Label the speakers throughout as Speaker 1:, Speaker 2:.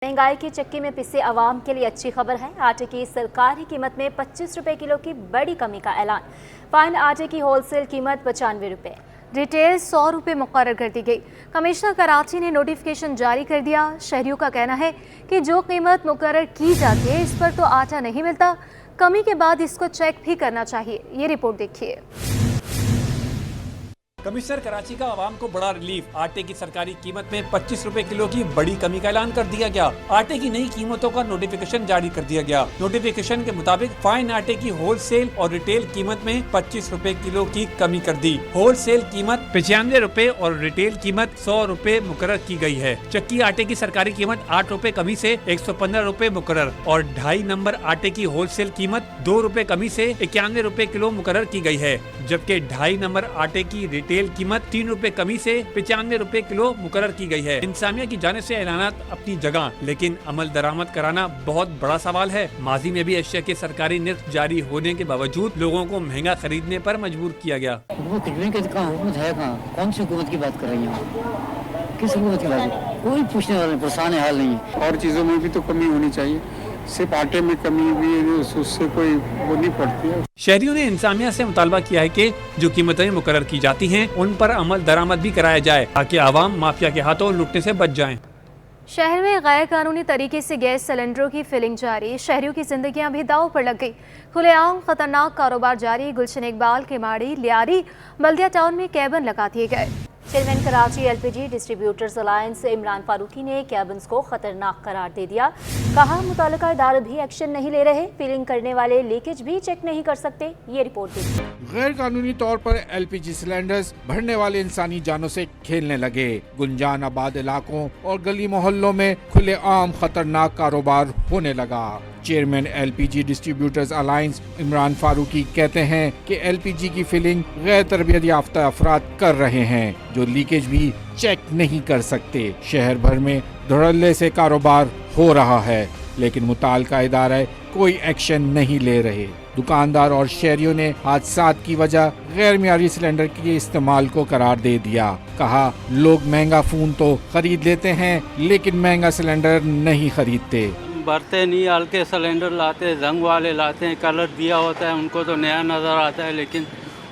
Speaker 1: महंगाई की चक्की में पिसे आवाम के लिए अच्छी खबर है। आटे की सरकारी कीमत में 25 रुपए किलो की बड़ी कमी का ऐलान। फाइन आटे की होलसेल कीमत 95 रुपए, रिटेल 100 रुपए मुकर्रर कर दी गई। कमिश्नर कराची ने नोटिफिकेशन जारी कर दिया। शहरियों का कहना है कि जो कीमत मुकर्रर की जाती है इस पर तो आटा नहीं मिलता, कमी के बाद इसको चेक भी करना चाहिए। ये रिपोर्ट देखिए।
Speaker 2: कमिश्नर कराची का आवाम को बड़ा रिलीफ। आटे की सरकारी कीमत में 25 रुपए किलो की बड़ी कमी का ऐलान कर दिया गया। आटे की नई कीमतों का नोटिफिकेशन जारी कर दिया गया। नोटिफिकेशन के मुताबिक फाइन आटे की होलसेल और रिटेल कीमत में 25 रुपए किलो की कमी कर दी। होलसेल कीमत 95 रुपए और रिटेल कीमत 100 रुपए मुकर्रर की गई है। चक्की आटे की सरकारी कीमत 8 रुपए कमी से 115 रुपए मुकर्रर और 2.5 नंबर आटे की होलसेल कीमत 2 रुपए कमी से 91 रुपए किलो मुकर्रर की गई है, जबकि 2.5 नंबर आटे की रिटेल कीमत 3 रुपए कमी से 95 रुपए किलो मुकर्रर की गई है। इंतजामिया की जानिब से ऐलानात अपनी जगह, लेकिन अमल दरामद कराना बहुत बड़ा सवाल है। माजी में भी अशिया के सरकारी निर्ख जारी होने के बावजूद लोगों को महंगा खरीदने पर मजबूर किया गया।
Speaker 3: हुकूमत है कहाँ? कौन सी हुकूमत की बात कर रही है? किस हुकूमत की बात? कोई पूछने वाला परेशान हाल नहीं है।
Speaker 4: और चीज़ों में भी तो कमी होनी चाहिए, सिर्फ आटे में कमी भी उससे कोई वो नहीं पड़ती है।
Speaker 2: शहरियों ने इंतजामिया से मुतालबा किया है कि जो कीमतें मुकर्रर की जाती हैं उन पर अमल दरामद भी कराया जाए ताकि आवाम माफिया के हाथों लुटने से बच जाएं।
Speaker 1: शहर में गैर कानूनी तरीके से गैस सिलेंडरों की फिलिंग जारी। शहरियों की जिंदगियां भी दांव पर लग गई। खुलेआम खतरनाक कारोबार जारी। गुलशन इकबाल, केमाड़ी, लियारी, बल्दिया टाउन में कैबन लगा दिए गए। Chairman Karachi LPG distributors alliance Imran Farooqi ने कैबन्स को खतरनाक करार दे दिया। कहा मुताल्लिका इदारे भी एक्शन नहीं ले रहे, फिलिंग करने वाले लीकेज भी चेक नहीं कर सकते। ये रिपोर्ट देखिए।
Speaker 5: गैर कानूनी तौर पर एलपीजी सिलेंडर्स भरने वाले इंसानी जानों से खेलने लगे। गुंजान आबाद इलाकों और गली मोहल्लों में खुलेआम खतरनाक कारोबार होने लगा। Chairman LPG distributors alliance Imran Farooqi कहते हैं कि एलपीजी की फिलिंग गैर तरबियत याफ्ता अफराद कर रहे हैं जो लीकेज भी चेक नहीं कर सकते। शहर भर में धड़ल्ले से कारोबार हो रहा है, लेकिन मुताल्लिका इदारे कोई एक्शन नहीं ले रहे। दुकानदार और शहरियों ने हादसात की वजह गैर मियारी सिलेंडर के इस्तेमाल को करार दे दिया। कहा लोग महंगा फोन तो खरीद लेते हैं लेकिन महंगा सिलेंडर नहीं खरीदते।
Speaker 6: भरते नहीं, हल्के सिलेंडर लाते हैं, जंग वाले लाते हैं, कलर दिया होता है, उनको तो नया नज़र आता है लेकिन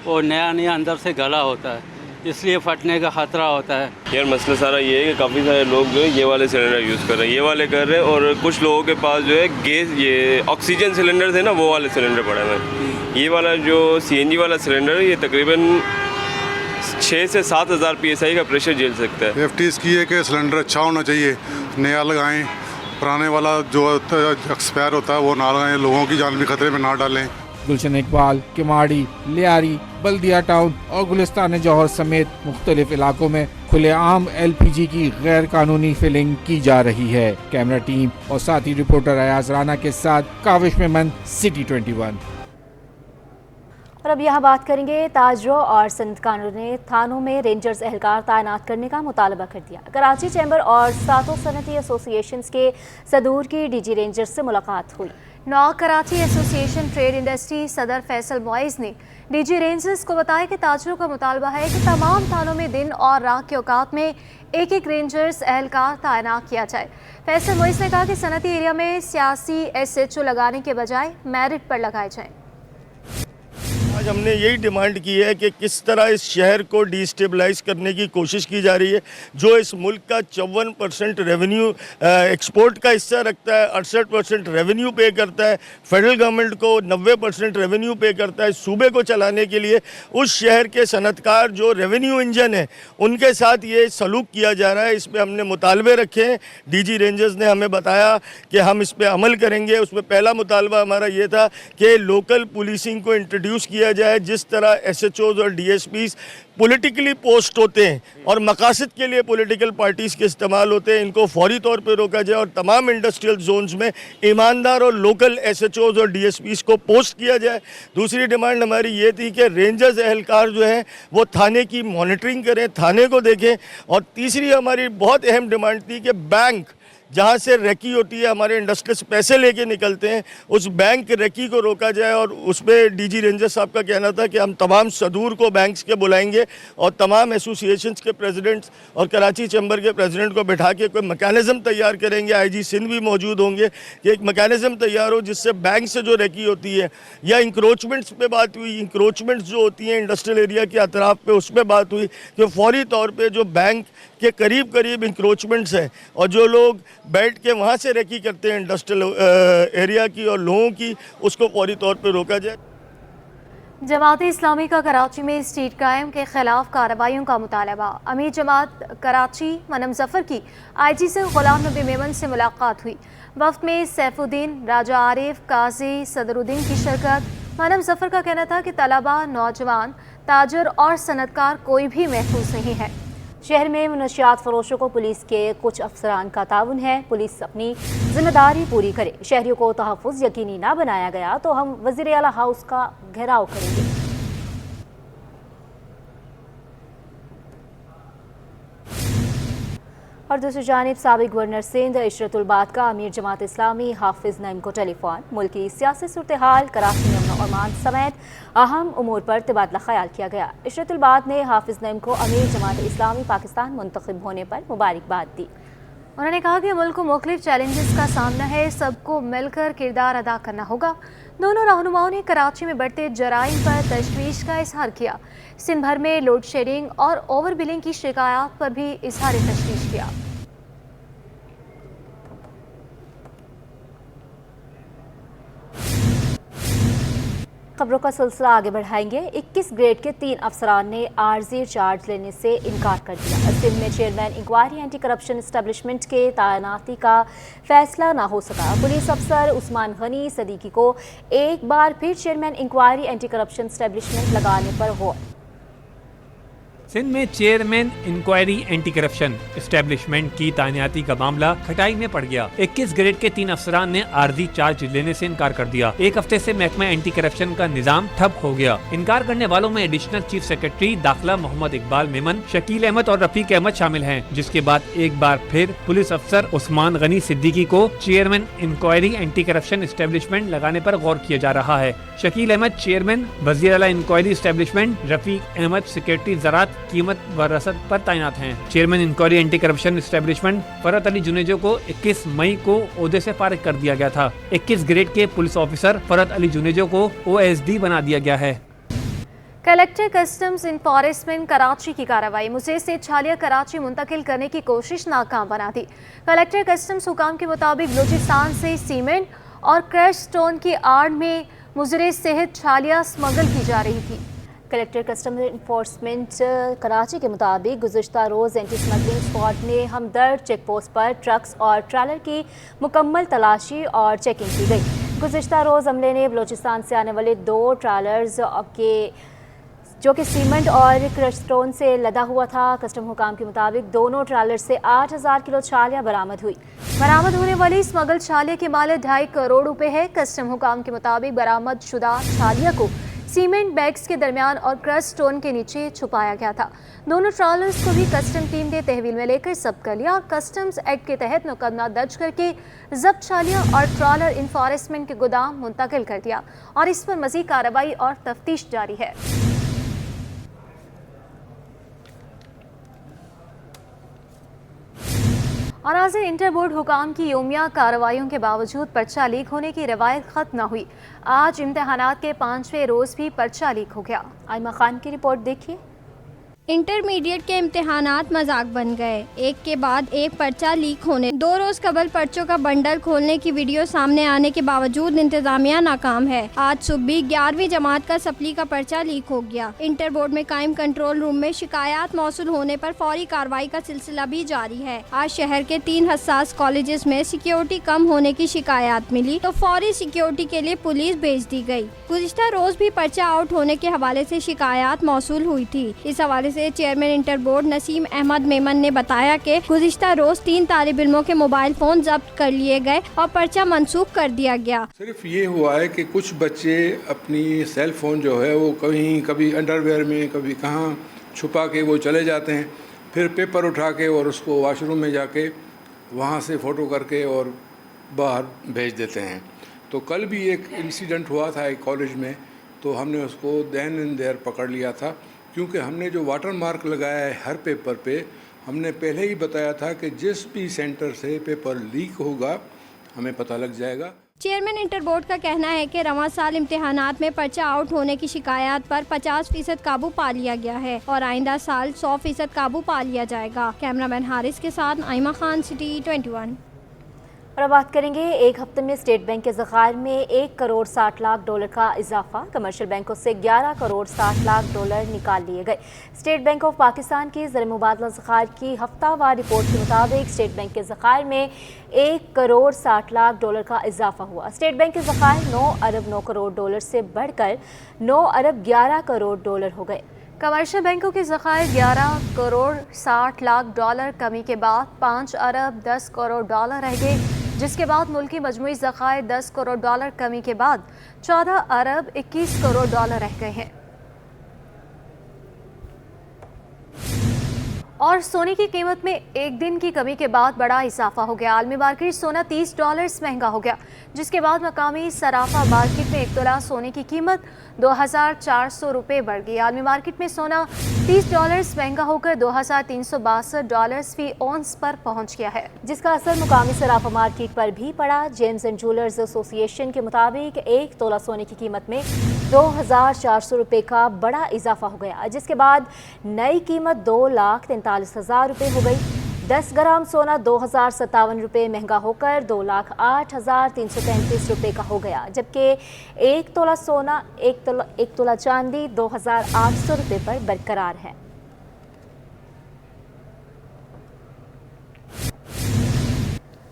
Speaker 6: वो नया नहीं अंदर से गला होता है, इसलिए फटने का खतरा होता है।
Speaker 7: यार मसला सारा ये है कि काफ़ी सारे लोग जो है ये वाले सिलेंडर यूज़ कर रहे हैं, ये वाले कर रहे हैं, और कुछ लोगों के पास जो है गैस ये ऑक्सीजन सिलेंडर थे ना, वो वाले सिलेंडर पड़े हैं। ये वाला जो सीएनजी वाला सिलेंडर है ये तकरीबन 6 से 7 हज़ार PSI का प्रेशर झेल सकता है।
Speaker 4: सेफ्टी इसकी है कि सिलेंडर अच्छा होना चाहिए, नया लगाएं, पुराने वाला जो एक्सपायर होता है वो ना लगाएं, लोगों की जान भी खतरे में ना डालें।
Speaker 5: गुलशन इकबाल, केमाड़ी, लियारी, बल्दिया टाउन और गुलिस्तान जौहर समेत मुख्तलिफ इलाकों में खुलेआम एलपीजी की गैर कानूनी फिलिंग की जा रही है। कैमरा टीम और साथी रिपोर्टर अयाज राना के साथ काविश मेमन, सिटी 21।
Speaker 1: और अब यहाँ बात करेंगे ताजरों और सनतकारों ने थानों में रेंजर्स एहलकार तैनात करने का मुतालबा कर दिया। कराची चैम्बर और सातों सनती एसोसिएशन के सदूर की डीजी रेंजर्स से मुलाकात हुई। नौ कराची एसोसिएशन ट्रेड इंडस्ट्री सदर फैसल मुइज़ ने डीजी रेंजर्स को बताया कि ताजरों का मुतालबा है कि तमाम थानों में दिन और रात के औकात में एक रेंजर्स एहलकार तैनात किया जाए। फैसल मुइज़ ने कहा कि सनती एरिया में सियासी SHO लगाने के बजाय मेरिट पर लगाए जाएँ।
Speaker 8: आज हमने यही डिमांड की है कि किस तरह इस शहर को डिस्टेबलाइज करने की कोशिश की जा रही है। जो इस मुल्क का 54% रेवेन्यू एक्सपोर्ट का हिस्सा रखता है, 68% रेवेन्यू पे करता है, फेडरल गवर्नमेंट को 90% रेवेन्यू पे करता है। सूबे को चलाने के लिए उस शहर के सनतकार जो रेवेन्यू इंजन है उनके साथ ये सलूक किया जा रहा है। इस पर हमने मुतालबे रखे हैं। डीजी रेंजर्स ने हमें बताया कि हम इस पर अमल करेंगे। उसमें पहला मुतालबा हमारा ये था कि लोकल पुलिसिंग को इंट्रोड्यूस किया जाए। जिस तरह SHOs और DSPs पॉलिटिकली पोस्ट होते हैं और मकासद के लिए पॉलिटिकल पार्टीज़ के इस्तेमाल होते हैं, इनको फौरी तौर पे रोका जाए और तमाम इंडस्ट्रियल जोन्स में ईमानदार और लोकल SHOs और DSPs को पोस्ट किया जाए। दूसरी डिमांड हमारी ये थी कि रेंजर्स एहलकार जो है वो थाने की मॉनिटरिंग करें, थाने को देखें। और तीसरी हमारी बहुत अहम डिमांड थी कि बैंक जहाँ से रेकी होती है, हमारे इंडस्ट्रियल्स पैसे लेके निकलते हैं, उस बैंक रेकी को रोका जाए। और उस पर डीजी रेंजर साहब का कहना था कि हम तमाम सदूर को बैंक्स के बुलाएंगे और तमाम एसोसिएशंस के प्रेसिडेंट्स और कराची चैम्बर के प्रेसिडेंट को बैठा के कोई मैकेनिज़्म तैयार करेंगे। आईजी सिंध भी मौजूद होंगे कि एक मैकेनिज़्म तैयार हो जिससे बैंक से जो रेकी होती है, या इंक्रोचमेंट्स पे बात हुई, इंक्रोचमेंट्स जो होती हैं इंडस्ट्रियल एरिया के अतराफ पे, उस पर बात हुई कि फौरी तौर पे जो बैंक के करीब करीब इंक्रोचमेंट्स हैं और जो लोग बैठ के वहाँ से रेकी करते हैं इंडस्ट्रियल एरिया की और लोगों की, उसको फौरी तौर पे रोका जाए।
Speaker 1: जमात इस्लामी का कराची में स्ट्रीट क्राइम के खिलाफ कार्रवाइयों का मुतालबा। अमीर जमात कराची मनम जफर की आईजी से गुलाम नबी मेमन से मुलाकात हुई। वफ्द में सैफुद्दीन, राजा आरिफ, काजी सदरुद्दीन की शिरकत। मनम जफर का कहना था कि तलबा, नौजवान, ताजर और सनतकार कोई भी महफूज नहीं है। शहर में मनशियात फरोशों को पुलिस के कुछ अफसरान का ताउन है। पुलिस अपनी जिम्मेदारी पूरी करे। शहरियों को तहफ़्फ़ुज़ यकीनी ना बनाया गया तो हम वज़ीर आला हाउस का घेराव करेंगे। और दूसरी जानिब साबिक़ गवर्नर सिंध इशरतुल बात का अमीर जमात इस्लामी हाफिज़ नईम को टेलीफोन। मुल्की सियासी सूरत हाल, कराची में अमन और अमान समेत अहम उमूर पर तबादला ख्याल किया गया। इशरतुल बात ने हाफिज़ नईम को अमीर जमात इस्लामी पाकिस्तान मुंतखब होने पर मुबारकबाद दी। उन्होंने कहा कि मुल्क को मुख्तलिफ चैलेंजेस का सामना है, सबको मिलकर किरदार अदा करना होगा। दोनों रहनुमाओं ने कराची में बढ़ते जराइम पर तशवीश का इजहार किया। सिंध भर में लोड शेडिंग और ओवर बिलिंग की शिकायत पर भी इजहार तशवीश किया। खबरों का सिलसिला आगे बढ़ाएंगे। 21 ग्रेड के 3 अफसरान ने आर्जी चार्ज लेने से इनकार कर दिया। सिंध में chairman inquiry anti corruption establishment के तैनाती का फैसला ना हो सका। पुलिस अफसर उस्मान गनी सदीकी को एक बार फिर chairman inquiry anti corruption establishment लगाने पर गौर।
Speaker 2: सिंध में chairman inquiry anti corruption establishment की तैनाती का मामला खटाई में पड़ गया। 21 ग्रेड के 3 अफसरान ने आर्जी चार्ज लेने से इनकार कर दिया। एक हफ्ते से महकमा एंटी करप्शन का निजाम ठप हो गया। इनकार करने वालों में एडिशनल चीफ सेक्रेटरी दाखिला मोहम्मद इकबाल मेमन, शकील अहमद और रफीक अहमद शामिल हैं, जिसके बाद एक बार फिर पुलिस अफसर उस्मान गनी सिद्दीकी को chairman inquiry anti corruption establishment लगाने पर गौर किया जा रहा है। शकील अहमद चेयरमैन वज़ीर आला inquiry establishment, Rafiq Ahmad secretary ज़राअत कीमत व रसद पर तैनात हैं। Chairman inquiry anti corruption establishment Farhat Ali Junejo को 21 मई को ओहदे से फारिग कर दिया गया था। 21 ग्रेड के पुलिस ऑफिसर फरत अली जुनेजो को OSD बना दिया गया है।
Speaker 1: कलेक्टर कस्टम्स इन्फोर्समेंट कराची की कार्रवाई। मुझे से छालिया कराची मुंतकिल करने की कोशिश नाकाम बना दी। कलेक्टर कस्टम्स हुकाम के मुताबिक बलूचिस्तान से सीमेंट और क्रश स्टोन की आड़ में मुजरे सेहत छालिया स्मगल की जा रही थी। कलेक्टर कस्टम इन्फोर्समेंट कराची के मुताबिक गुज़िश्ता रोज़ एंटी स्मगलिंग स्क्वाड ने हमदर्द चेक पोस्ट पर ट्रक्स और ट्रेलर की मुकम्मल तलाशी और चेकिंग की गई। गुज़िश्ता रोज़ अमले ने बलूचिस्तान से आने वाले 2 ट्रेलर्स के जो कि सीमेंट और क्रश स्टोन से लदा हुआ था। कस्टम हुकाम के मुताबिक दोनों ट्रेलर से 8000 किलो छालिया बरामद हुई। बरामद होने वाली स्मगल छालिया की मालिक 2.5 करोड़ रुपए है। कस्टम हुकाम के मुताबिक बरामद शुदा छालिया को सीमेंट बैग्स के दरमियान और क्रश स्टोन के नीचे छुपाया गया था। दोनों ट्रॉलर्स को भी कस्टम टीम ने तहवील में लेकर जब्त कर लिया और कस्टम्स एक्ट के तहत मुकदमा दर्ज करके जब्त छालिया और ट्रॉलर इन्फोर्समेंट के गोदाम मुंतकिल कर दिया और इस पर मज़ीद कार्रवाई और तफ्तीश जारी है। और आज इंटर बोर्ड हुकाम की योमिया कार्रवाइयों के बावजूद पर्चा लीक होने की रवायत खत्म न हुई। आज इम्तहानात के 5वें रोज़ भी पर्चा लीक हो गया। आयमा खान की रिपोर्ट देखिए।
Speaker 9: इंटरमीडिएट के इम्तिहानात मजाक बन गए। एक के बाद एक पर्चा लीक होने, 2 रोज कबल पर्चों का बंडल खोलने की वीडियो सामने आने के बावजूद इंतजामिया नाकाम है। आज सुबह 11वीं जमात का सप्ली का पर्चा लीक हो गया। इंटर बोर्ड में कायम कंट्रोल रूम में शिकायत मौसूल होने पर फौरी कार्रवाई का सिलसिला भी जारी है। आज शहर के 3 हसास कॉलेजेस में सिक्योरिटी कम होने की शिकायत मिली तो फौरी सिक्योरिटी के लिए पुलिस भेज दी गई। गुज़िश्ता रोज भी पर्चा आउट होने के हवाले से शिकायत मौसूल हुई थी। इस हवाले से chairman inter board Naseem Ahmed Memon ने बताया कि गुज़िश्ता रोज 3 तालिब इल्मों के मोबाइल फोन जब्त कर लिए गए और पर्चा मंसूख कर दिया गया।
Speaker 10: सिर्फ ये हुआ है कि कुछ बच्चे अपनी सेल फोन जो है वो कभी अंडरवेयर में कभी कहाँ छुपा के वो चले जाते हैं, फिर पेपर उठा के और उसको वॉशरूम में जाके वहाँ से फ़ोटो करके और बाहर भेज देते हैं। तो कल भी एक इंसिडेंट हुआ था एक कॉलेज में, तो हमने उसको देन एंड देयर पकड़ लिया था, क्योंकि हमने जो वाटर मार्क लगाया है हर पेपर पे, हमने पहले ही बताया था कि जिस भी सेंटर से पेपर लीक होगा हमें पता लग जाएगा।
Speaker 9: चेयरमैन इंटर बोर्ड का कहना है कि रवां साल इम्तिहानात में पर्चा आउट होने की शिकायत पर 50% काबू पा लिया गया है और आइंदा साल 100% काबू पा लिया जाएगा। कैमरामैन हारिस के साथ नाइमा खान, सिटी 21।
Speaker 1: और अब बात करेंगे, एक हफ्ते में स्टेट बैंक के ज़खायर में 1 करोड़ 60 लाख डॉलर का इजाफा। कमर्शियल बैंकों से 11 करोड़ 60 लाख डॉलर निकाल लिए गए। स्टेट बैंक ऑफ पाकिस्तान की ज़र मुबादला ज़खायर की हफ्तावार रिपोर्ट के मुताबिक स्टेट बैंक के ज़खायर में 1 करोड़ 60 लाख डॉलर का इजाफा हुआ। स्टेट बैंक के ज़खायर 9 अरब 9 करोड़ डॉलर से बढ़कर 9 अरब 11 करोड़ डॉलर हो गए। कमर्शियल बैंकों के ज़खायर 11 करोड़ 60 लाख डॉलर कमी के बाद 5 अरब 10 करोड़ डॉलर रह गए, जिसके बाद मुल्की मजमूई ज़खायर 10 करोड़ डॉलर कमी के बाद 14 अरब 21 करोड़ डॉलर रह गए हैं। और सोने की कीमत में एक दिन की कमी के बाद बड़ा इजाफा हो गया। आलमी मार्केट सोना $30 महंगा हो गया, जिसके बाद मकामी सराफा मार्केट में 1 तोला सोने की कीमत 2400 रुपये बढ़ गई। आलमी मार्केट में सोना $30 महंगा होकर $2362 फी औंस पर पहुंच गया है, जिसका असर मुकामी सराफा मार्केट पर भी पड़ा। जेम्स एंड ज्वेलर्स एसोसिएशन के मुताबिक 1 तोला सोने की कीमत में 2400 रुपये का बड़ा इजाफा हो गया, जिसके बाद नई कीमत 2,43,000 रुपये हो गई। 10 ग्राम सोना 2057 रुपये महंगा होकर 2,08,333 रुपये का हो गया, जबकि 1 तोला सोना 1 तोला चांदी 2,800 रुपये पर बरकरार है।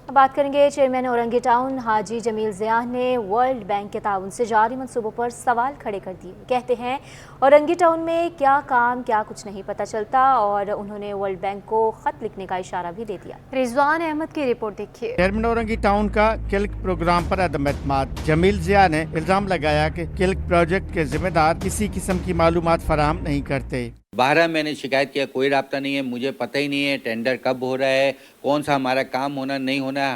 Speaker 1: बात करेंगे, चेयरमैन औरंगी टाउन हाजी जमील ज़ियान ने वर्ल्ड बैंक के ताउन से जारी मंसूबों पर सवाल खड़े कर दिए। कहते हैं औरंगी टाउन में क्या काम क्या कुछ नहीं पता चलता, और उन्होंने वर्ल्ड बैंक को खत लिखने का इशारा भी दे दिया। रिजवान अहमद की रिपोर्ट देखिए।
Speaker 11: चेयरमैन औरंगी टाउन का किल्क प्रोग्राम पर अदम एतमाद। जमील ज़िया ने इल्जाम लगाया कि किल्क प्रोजेक्ट के जिम्मेदार किसी किस्म की मालूमात फराहम नहीं करते।
Speaker 12: 12 मैंने शिकायत किया, कोई राब्ता नहीं है, मुझे पता ही नहीं है टेंडर कब हो रहा है, कौन सा हमारा काम होना नहीं होना है,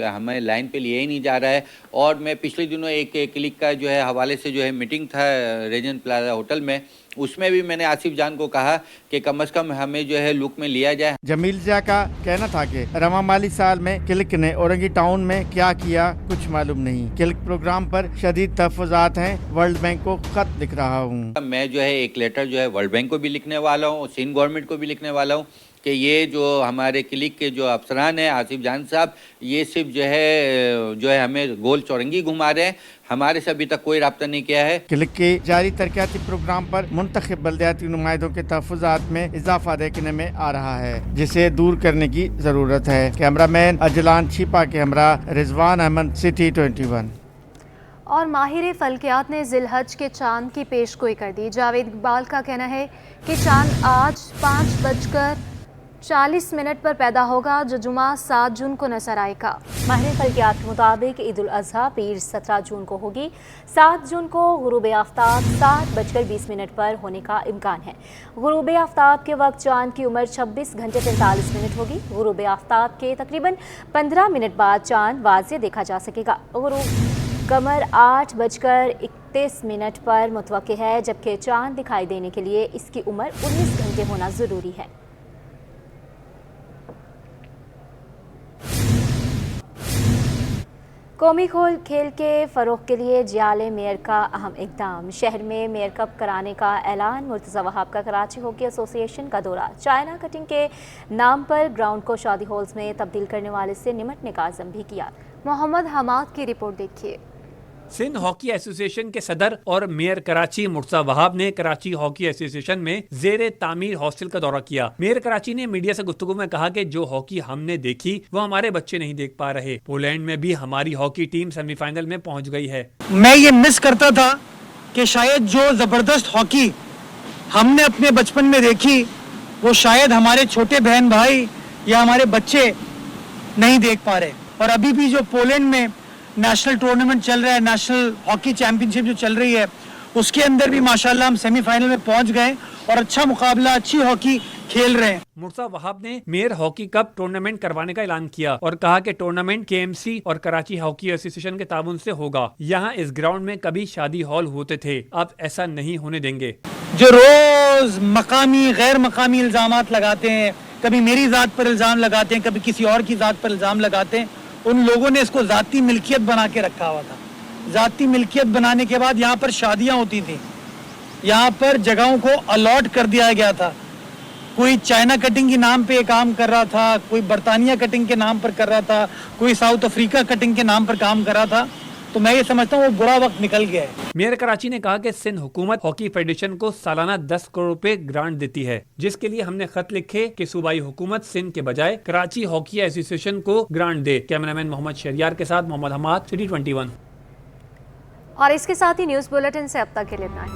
Speaker 12: हमें लाइन पे लिया ही नहीं जा रहा है। और मैं पिछले दिनों एक क्लिक का जो है हवाले से जो है मीटिंग था रेजेंट प्लाजा होटल में, उसमें भी मैंने आसिफ जान को कहा कि कम से कम हमें जो है लुक में लिया जाए।
Speaker 11: जमील ज़िया का कहना था कि रवां माली साल में किल्क ने औरंगी टाउन में क्या किया कुछ मालूम नहीं। किल्क प्रोग्राम पर शदीद तहफ़्फ़ुज़ात हैं, वर्ल्ड बैंक को खत लिख रहा हूँ।
Speaker 12: मैं जो है एक लेटर जो है वर्ल्ड बैंक को भी लिखने वाला हूँ, सिंध गवर्नमेंट को भी लिखने वाला हूँ कि ये जो हमारे क्लिक के जो अफसरान हैं आसिफ जान साहब, ये सिर्फ जो है हमें गोल चौरंगी घुमा रहे हैं, हमारे से अभी तक कोई राब्ता नहीं किया है।
Speaker 11: किल्क के जारी तरक्याती प्रोग्राम पर मुंतखब बल्दियाती नुमाइंदों के तहफ़्फ़ुज़ात में इजाफा देखने में आ रहा है, जिसे दूर करने की ज़रूरत है। कैमरामैन अजलान छिपा के हमरा रिजवान अहमद, सिटी 21।
Speaker 1: और माहिर फल्कियात ने ज़िलहज के चांद की पेशगोई कर दी। जावेद इकबाल का कहना है कि चांद आज 5:40 पर पैदा होगा, जो जुमा 7 जून को नजर आएगा। माहिर फल्कियात के मुताबिक ईद उल अज़हा पीर 17 जून को होगी। 7 जून को गुरूब आफ्ताब 7:20 पर होने का इम्कान है। गुरूब आफ्ताब के वक्त चांद की उम्र 26 घंटे 43 मिनट होगी। गुरूब आफ्ताब के तकरीबन 15 मिनट बाद चांद वाज़े देखा जा सकेगा। गुरूब कमर 8:31 पर मुतवक्के है, जबकि चांद दिखाई देने के लिए इसकी उम्र 19 घंटे होना ज़रूरी है। कौमी खेल के फ़रोग़ के लिए जियाले मेयर का अहम इक़दाम। शहर में मेयर कप कराने का ऐलान। मुर्तज़ा वहाब का कराची हॉकी एसोसिएशन का दौरा। चाइना कटिंग के नाम पर ग्राउंड को शादी हॉल्स में तब्दील करने वाले से निमटने का अज़म भी किया। मोहम्मद हमाद की रिपोर्ट देखिए।
Speaker 2: सिंध हॉकी एसोसिएशन के सदर और मेयर कराची मुर्तज़ा वहाब ने कराची हॉकी एसोसिएशन में ज़ेरे तामीर हॉस्टल का दौरा किया। मेयर कराची ने मीडिया से गुफ्तगू में कहा कि जो हॉकी हमने देखी वो हमारे बच्चे नहीं देख पा रहे। पोलैंड में भी हमारी हॉकी टीम सेमीफाइनल में पहुंच गई है।
Speaker 13: मैं ये मिस करता था कि शायद जो जबरदस्त हॉकी हमने अपने बचपन में देखी वो शायद हमारे छोटे बहन भाई या हमारे बच्चे नहीं देख पा रहे। और अभी भी जो पोलैंड में नेशनल टूर्नामेंट चल रहा है, नेशनल हॉकी चैंपियनशिप जो चल रही है, उसके अंदर भी माशाल्लाह हम सेमीफाइनल में पहुंच गए और अच्छा मुकाबला, अच्छी हॉकी खेल रहे हैं।
Speaker 2: मुर्सा वहाब ने मेयर हॉकी कप टूर्नामेंट करवाने का ऐलान किया और कहा कि टूर्नामेंट केएमसी और कराची हॉकी एसोसिएशन के ताउन से होगा। यहाँ इस ग्राउंड में कभी शादी हॉल होते थे, अब ऐसा नहीं होने देंगे।
Speaker 13: जो रोज मकामी गैर मकामी इल्जामात लगाते हैं, कभी मेरी जात पर इल्जाम लगाते हैं, कभी किसी और की जात पर इल्जाम लगाते हैं, उन लोगों ने इसको जाती मिल्कियत बना के रखा हुआ था। जाती मिल्कियत बनाने के बाद यहाँ पर शादियाँ होती थी, यहाँ पर जगहों को अलॉट कर दिया गया था। कोई चाइना कटिंग के नाम पे काम कर रहा था, कोई बरतानिया कटिंग के नाम पर कर रहा था, कोई साउथ अफ्रीका कटिंग के नाम पर काम कर रहा था। तो मैं ये समझता हूँ वो बुरा वक्त निकल गया है।
Speaker 2: मेयर कराची ने कहा कि सिंध हुकूमत हॉकी फेडरेशन को सालाना 10 करोड़ रुपए ग्रांट देती है, जिसके लिए हमने खत लिखे कि सूबाई हुकूमत सिंध के बजाय कराची हॉकी एसोसिएशन को ग्रांट दे। कैमरामैन मोहम्मद शहरियार के साथ मोहम्मद हमाद, सिटी 21।
Speaker 1: और इसके साथ ही न्यूज़ बुलेटिन से अब तक के लिए इतना ही।